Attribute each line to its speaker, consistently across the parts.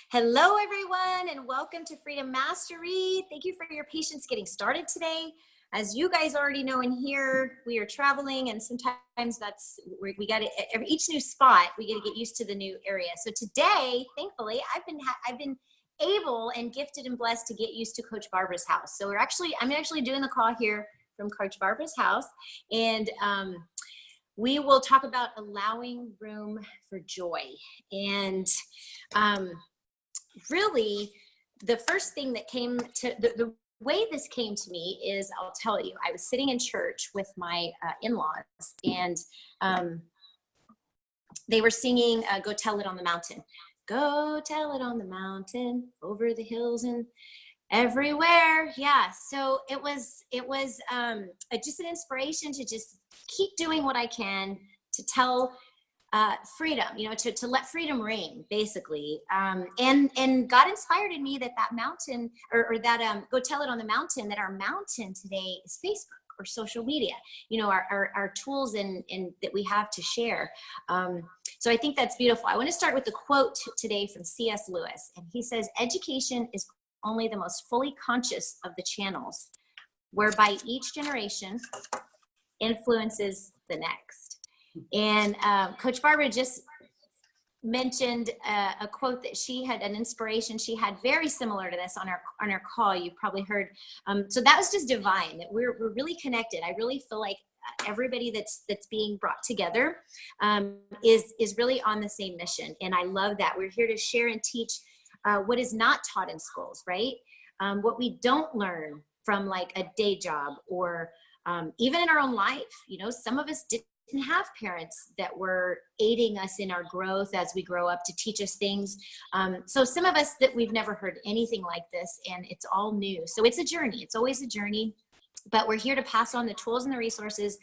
Speaker 1: Hello, everyone, and welcome to Freedom Mastery. Thank you for your patience getting started today. As you guys already know in here, we are traveling, and sometimes we got to each new spot. We got to get used to the new area. So today, thankfully, I've been able and gifted and blessed to get used to Coach Barbara's house. So I'm actually doing the call here from Coach Barbara's house, and we will talk about allowing room for joy. And really, the first thing that came to the way this came to me is, I'll tell you, I was sitting in church with my in-laws, and they were singing Go Tell It on the Mountain. Go tell it on the mountain, over the hills and everywhere. Yeah, so it was just an inspiration to just keep doing what I can to tell freedom, to let freedom ring, basically. And God inspired in me that mountain, or that Go Tell It on the Mountain, that our mountain today is Facebook or social media, our tools and that we have to share. So I think that's beautiful. I want to start with the quote today from C.S. Lewis. And he says, "Education is only the most fully conscious of the channels whereby each generation influences the next." And Coach Barbara just mentioned a quote that she had, an inspiration she had very similar to this on our call. You probably heard. So that was just divine, that we're really connected. I really feel like everybody that's being brought together is really on the same mission. And I love that. We're here to share and teach what is not taught in schools, right? What we don't learn from like a day job, or even in our own life. Some of us didn't have parents that were aiding us in our growth as we grow up to teach us things. So some of us that we've never heard anything like this, and it's all new. So it's a journey. It's always a journey, but we're here to pass on the tools and the resources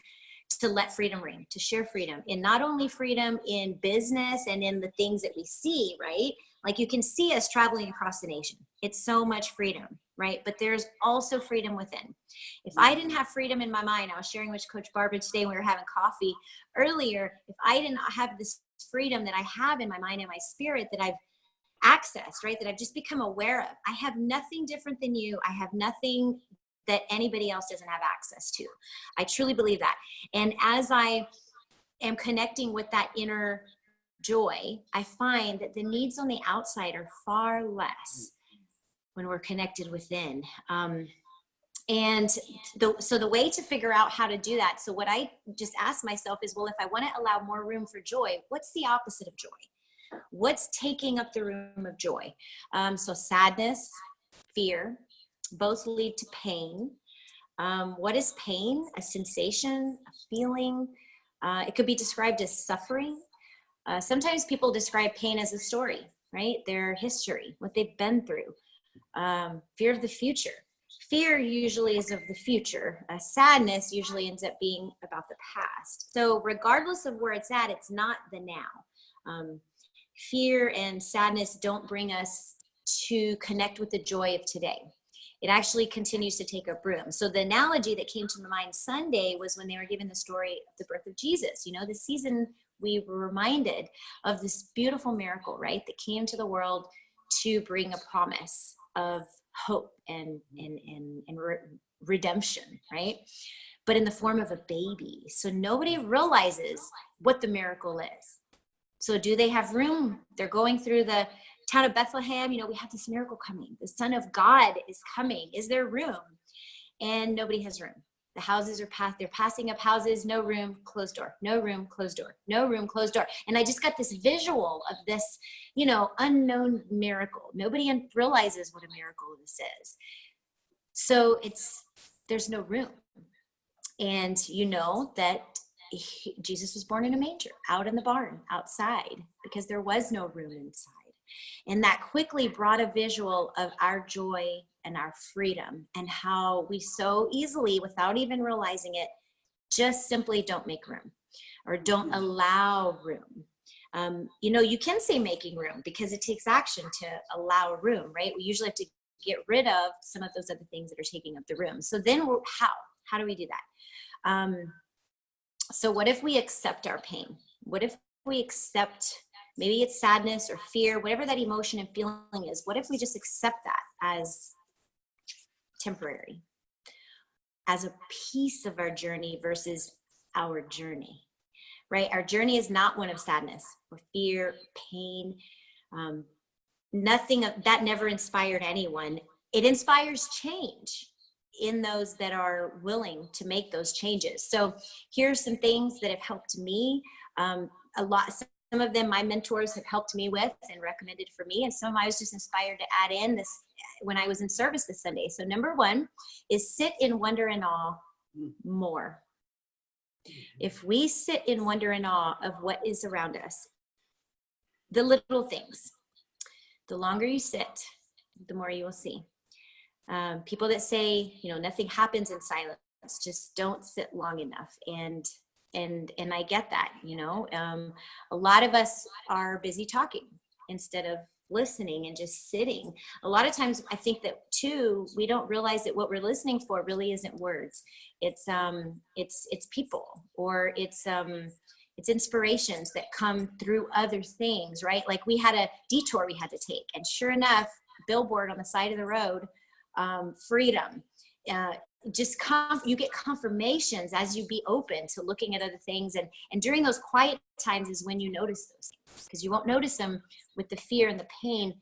Speaker 1: to let freedom ring, to share freedom, and not only freedom in business and in the things that we see, right? Like you can see us traveling across the nation. It's so much freedom, right? But there's also freedom within. If I didn't have freedom in my mind, I was sharing with Coach Barbara today when we were having coffee earlier, if I didn't have this freedom that I have in my mind and my spirit that I've accessed, right? That I've just become aware of, I have nothing different than you. I have nothing that anybody else doesn't have access to. I truly believe that. And as I am connecting with that inner joy, I find that the needs on the outside are far less when we're connected within. And so the way to figure out how to do that, so what I just asked myself is, well, if I want to allow more room for joy, what's the opposite of joy? What's taking up the room of joy? So sadness, fear, both lead to pain. What is pain? A sensation, a feeling. It could be described as suffering. Sometimes people describe pain as a story, right? Their history, what they've been through. Fear of the future. Fear usually is of the future. Sadness usually ends up being about the past. So regardless of where it's at, it's not the now. Fear and sadness don't bring us to connect with the joy of today. It actually continues to take up room. So the analogy that came to my mind Sunday was when they were given the story of the birth of Jesus. This season we were reminded of this beautiful miracle, right? That came to the world to bring a promise of hope and redemption, right? But in the form of a baby. So nobody realizes what the miracle is. So do they have room? They're going through the town of Bethlehem. We have this miracle coming. The Son of God is coming. Is there room? And nobody has room. The houses are they're passing up houses, no room, closed door, no room, closed door, no room, closed door. And I just got this visual of this, unknown miracle. Nobody realizes what a miracle this is. So there's no room. And that Jesus was born in a manger, out in the barn, outside, because there was no room inside. And that quickly brought a visual of our joy and our freedom, and how we so easily, without even realizing it, just simply don't make room, or don't allow room. You can say making room, because it takes action to allow room, right? We usually have to get rid of some of those other things that are taking up the room. So then how do we do that? So what if we accept our pain? What if we accept Maybe it's sadness or fear, whatever that emotion and feeling is. What if we just accept that as temporary, as a piece of our journey versus our journey, right? Our journey is not one of sadness or fear, pain. Nothing of that never inspired anyone. It inspires change in those that are willing to make those changes. So here's some things that have helped me. A lot, some of them my mentors have helped me with and recommended for me, and some I was just inspired to add in this when I was in service this Sunday. So number one is sit in wonder and awe more. If we sit in wonder and awe of what is around us, the little things, the longer you sit, the more you will see. People that say, nothing happens in silence, just don't sit long enough. And I get that, a lot of us are busy talking instead of listening and just sitting. A lot of times I think that too, we don't realize that what we're listening for really isn't words. It's people, or it's inspirations that come through other things, right? Like we had a detour we had to take, and sure enough, billboard on the side of the road, freedom. You get confirmations as you be open to looking at other things. And during those quiet times is when you notice those things, because you won't notice them with the fear and the pain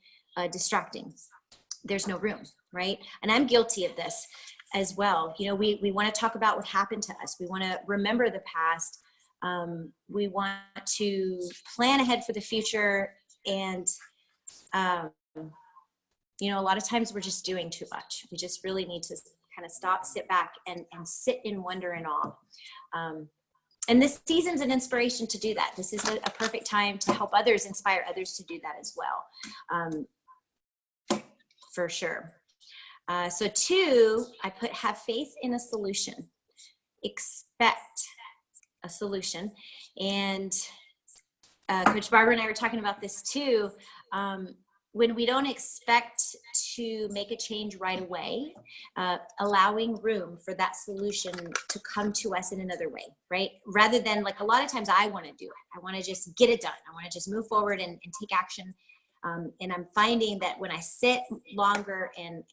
Speaker 1: distracting. There's no room, right? And I'm guilty of this as well. We want to talk about what happened to us. We want to remember the past. We want to plan ahead for the future. And, a lot of times we're just doing too much. We just really need to kind of stop, sit back, and sit in wonder and awe. And this season's an inspiration to do that. This is a perfect time to help others, inspire others to do that as well, for sure. So 2, I put have faith in a solution. Expect a solution. And Coach Barbara and I were talking about this too. When we don't expect to make a change right away, allowing room for that solution to come to us in another way, right? Rather than, like, a lot of times I want to do it. I want to just get it done. I want to just move forward and take action. And I'm finding that when I sit longer and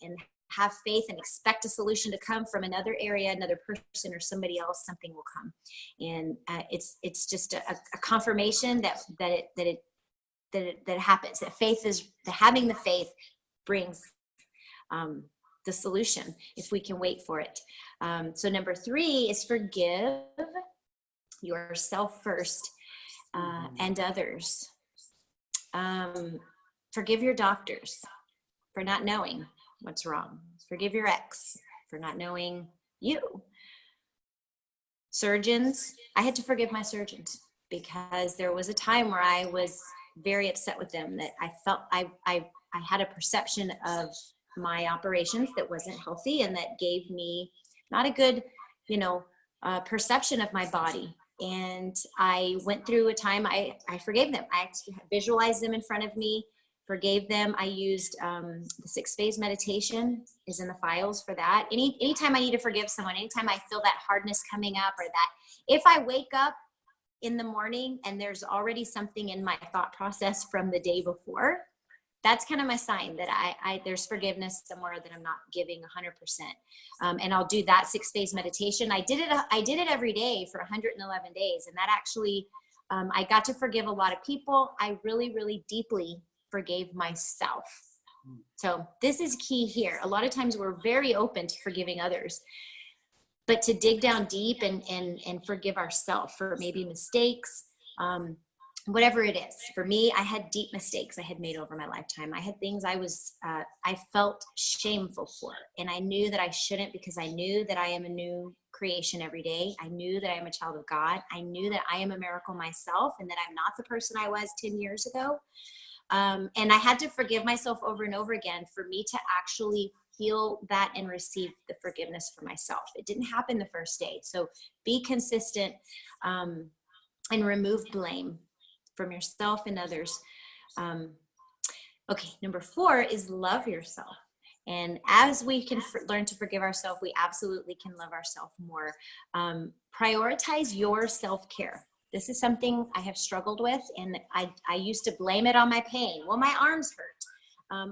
Speaker 1: have faith and expect a solution to come from another area, another person or somebody else, something will come. And it's just a confirmation that it happens. That faith is having the faith brings the solution if we can wait for it. So number 3 is forgive yourself first and others. Forgive your doctors for not knowing what's wrong. Forgive your ex for not knowing you. Surgeons, I had to forgive my surgeons because there was a time where I was very upset with them, that I felt I had a perception of my operations that wasn't healthy, and that gave me not a good, perception of my body. And I went through a time, I forgave them. I visualized them in front of me, forgave them. I used the 6-phase meditation is in the files for that. Anytime I need to forgive someone, anytime I feel that hardness coming up, or that if I wake up in the morning and there's already something in my thought process from the day before, that's kind of my sign that there's forgiveness somewhere that I'm not giving 100%. And I'll do that 6-phase meditation. I did it every day for 111 days. And that actually, I got to forgive a lot of people. I really, really deeply forgave myself. So this is key here. A lot of times we're very open to forgiving others, but to dig down deep and forgive ourselves for maybe mistakes, whatever it is. For me, I had deep mistakes I had made over my lifetime. I had things I felt shameful for, and I knew that I shouldn't, because I knew that I am a new creation every day. I knew that I am a child of God. I knew that I am a miracle myself, and that I'm not the person I was 10 years ago. And I had to forgive myself over and over again for me to actually feel that and receive the forgiveness for myself. It didn't happen the first day. So be consistent, and remove blame from yourself and others. Okay, number 4 is love yourself. And as we can learn to forgive ourselves, we absolutely can love ourselves more. Prioritize your self-care. This is something I have struggled with, and I used to blame it on my pain. Well, my arms hurt.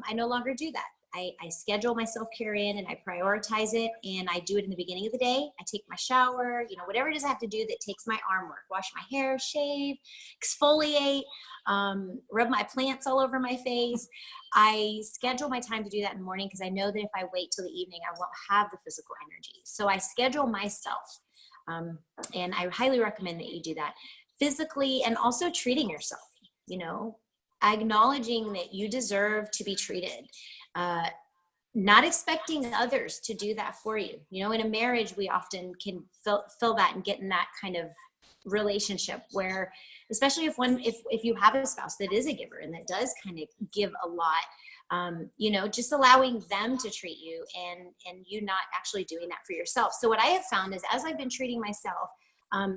Speaker 1: I no longer do that. I schedule my self-care in and I prioritize it, and I do it in the beginning of the day. I take my shower, you know, whatever it is I have to do that takes my arm work. Wash my hair, shave, exfoliate, rub my plants all over my face. I schedule my time to do that in the morning because I know that if I wait till the evening, I won't have the physical energy. So I schedule myself, and I highly recommend that you do that physically, and also treating yourself, you know, acknowledging that you deserve to be treated. Not expecting others to do that for you. You know, in a marriage, we often can feel that and get in that kind of relationship where, especially if you have a spouse that is a giver and that does kind of give a lot, you know, just allowing them to treat you and you not actually doing that for yourself. So what I have found is, as I've been treating myself,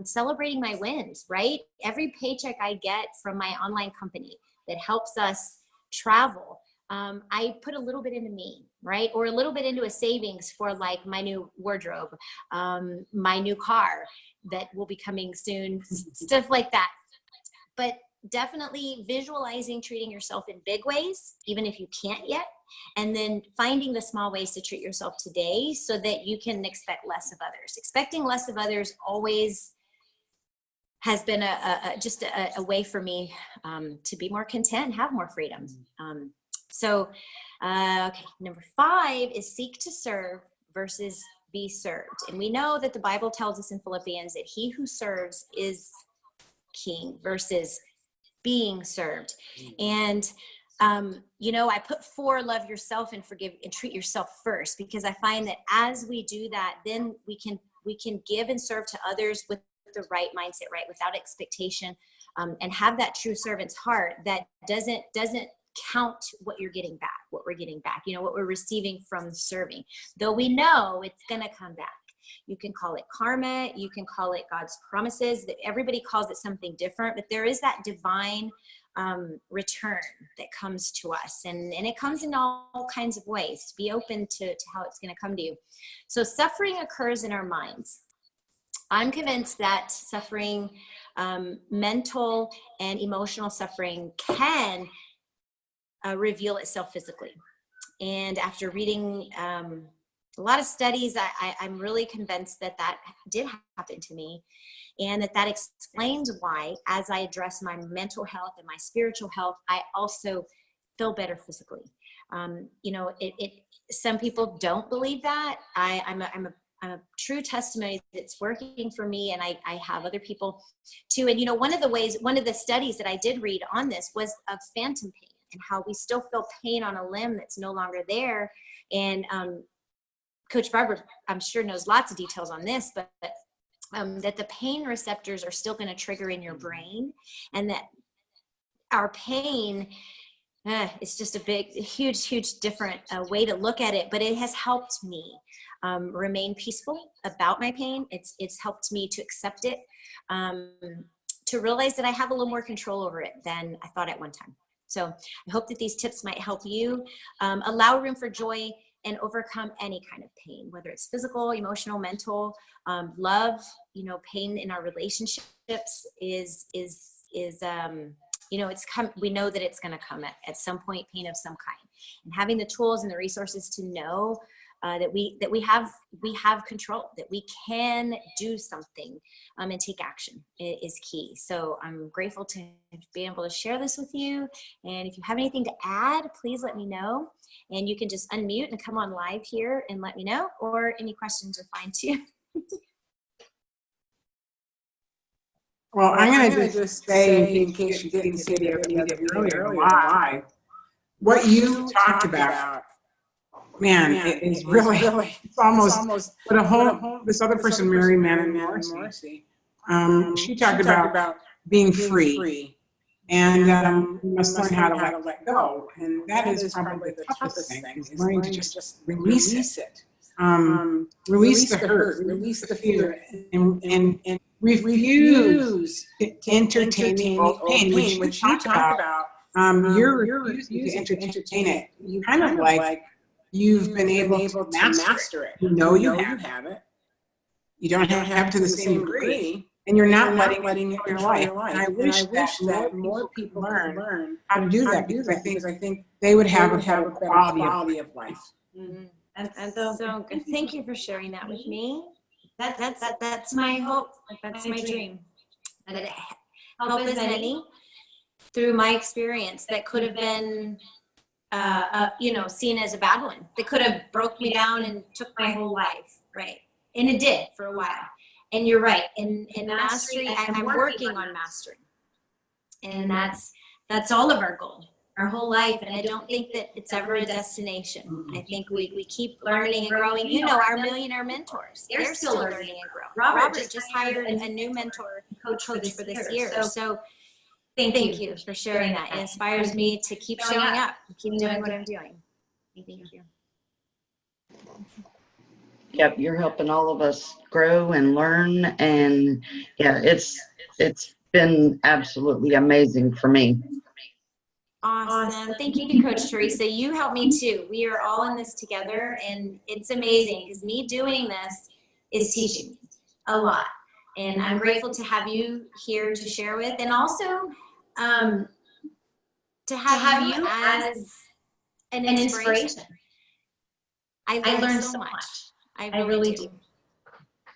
Speaker 1: celebrating my wins, right? Every paycheck I get from my online company that helps us travel, I put a little bit into me, right? Or a little bit into a savings for like my new wardrobe, my new car that will be coming soon, stuff like that. But definitely visualizing treating yourself in big ways, even if you can't yet, and then finding the small ways to treat yourself today so that you can expect less of others. Expecting less of others always has been just a way for me to be more content, have more freedom. Okay, number 5 is seek to serve versus be served. And we know that the Bible tells us in Philippians that he who serves is king versus being served. And, you know, I put 4, love yourself and forgive and treat yourself first, because I find that as we do that, then we can give and serve to others with the right mindset, right? Without expectation, and have that true servant's heart that doesn't count what you're getting back, what we're getting back, you know, what we're receiving from serving, though we know it's going to come back. You can call it karma. You can call it God's promises. That everybody calls it something different, but there is that divine return that comes to us, and it comes in all kinds of ways. Be open to how it's going to come to you. So suffering occurs in our minds. I'm convinced that suffering, mental and emotional suffering, can reveal itself physically. And after reading a lot of studies, I'm really convinced that did happen to me, and that explains why, as I address my mental health and my spiritual health, I also feel better physically. You know, some people don't believe that. I'm a true testimony that it's working for me, and I have other people too. And you know, one of the studies that I did read on this was of phantom pain, and how we still feel pain on a limb that's no longer there. And Coach Barbara, I'm sure, knows lots of details on this, but that the pain receptors are still going to trigger in your brain, and that our pain is just a huge different way to look at it. But it has helped me remain peaceful about my pain. It's helped me to accept it, to realize that I have a little more control over it than I thought at one time. So I hope that these tips might help you allow room for joy and overcome any kind of pain, whether it's physical, emotional, mental, love. You know, pain in our relationships is you know, we know that it's going to come at some point, pain of some kind, and having the tools and the resources to know that we have control, that we can do something and take action is key. So I'm grateful to be able to share this with you. And if you have anything to add, please let me know. And you can just unmute and come on live here and let me know, or any questions are fine too.
Speaker 2: Well, I'm going to just say, in case you didn't see the other earlier live, what you talked about, man, it is really, it's almost put a whole, this other person, Mary Mann Morrissey, she talked about being free, and you must learn how to let go, and that is probably the toughest thing, is learning to just release it. Release the hurt, release the fear, and refuse to entertain the old pain, which you talked about. You're refusing to entertain it. You kind of like you've been able to master it. You know you have it. You don't have to the same degree, and you're not letting it control your life. And I wish that more people could learn how to do that, because I think they would have a better quality of life.
Speaker 1: Mm-hmm. And so good. Thank you for sharing that with me. That's my hope. That's my dream. That help as many through my experience that could have been, seen as a bad one. That could have broke me down and took my whole life, right? And it did for a while. And you're right. In mastery, I'm working on mastering, and that's all of our goal, our whole life. And I don't think that it's ever a destination. I think we keep learning and growing. You know, our millionaire mentors, they're still learning and growing. Robert just hired a new mentor coach for this year. So thank you for sharing that. It inspires me to keep showing up, keep doing what I'm doing. Thank you.
Speaker 3: Yep, you're helping all of us grow and learn, and yeah, it's been absolutely amazing for me.
Speaker 1: Awesome. Thank you, Coach Teresa. You helped me too. We are all in this together, and it's amazing because me doing this is teaching me a lot. And I'm grateful to have you here to share with, and also to have you as an inspiration. I learned so much. I really do.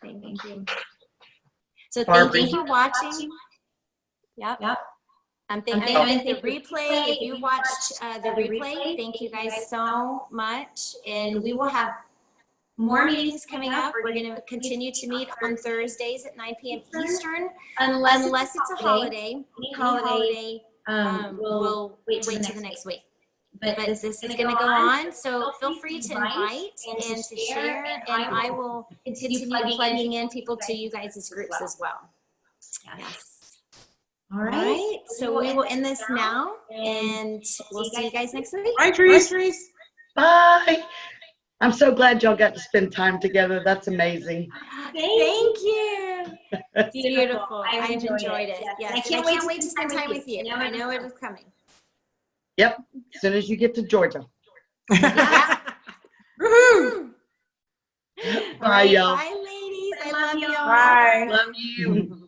Speaker 1: Thank you. So thank you for watching. Yep. I'm thinking the replay. If you watched the replay, thank you guys so much. And we will have more meetings coming up. We're going to continue to meet on Thursdays at 9 p.m. Eastern, unless it's a holiday. Any holiday, we'll wait till the next week. But this is going to go on, so feel free to invite and to share, and I will continue plugging in people to you guys' groups as well. Yes. All right, so we will end this now, and we'll see you guys next week.
Speaker 2: Bye, Trees.
Speaker 3: Bye. I'm so glad y'all got to spend time together. That's amazing.
Speaker 1: Thank you. Beautiful. I've enjoyed it. Yes, I can't wait to spend time with you. I know it is coming.
Speaker 3: Yep, as soon as you get to Georgia.
Speaker 1: Yeah.
Speaker 2: Woohoo!
Speaker 3: Bye, y'all.
Speaker 1: Bye, ladies. I love y'all.
Speaker 2: Bye.
Speaker 3: Love you.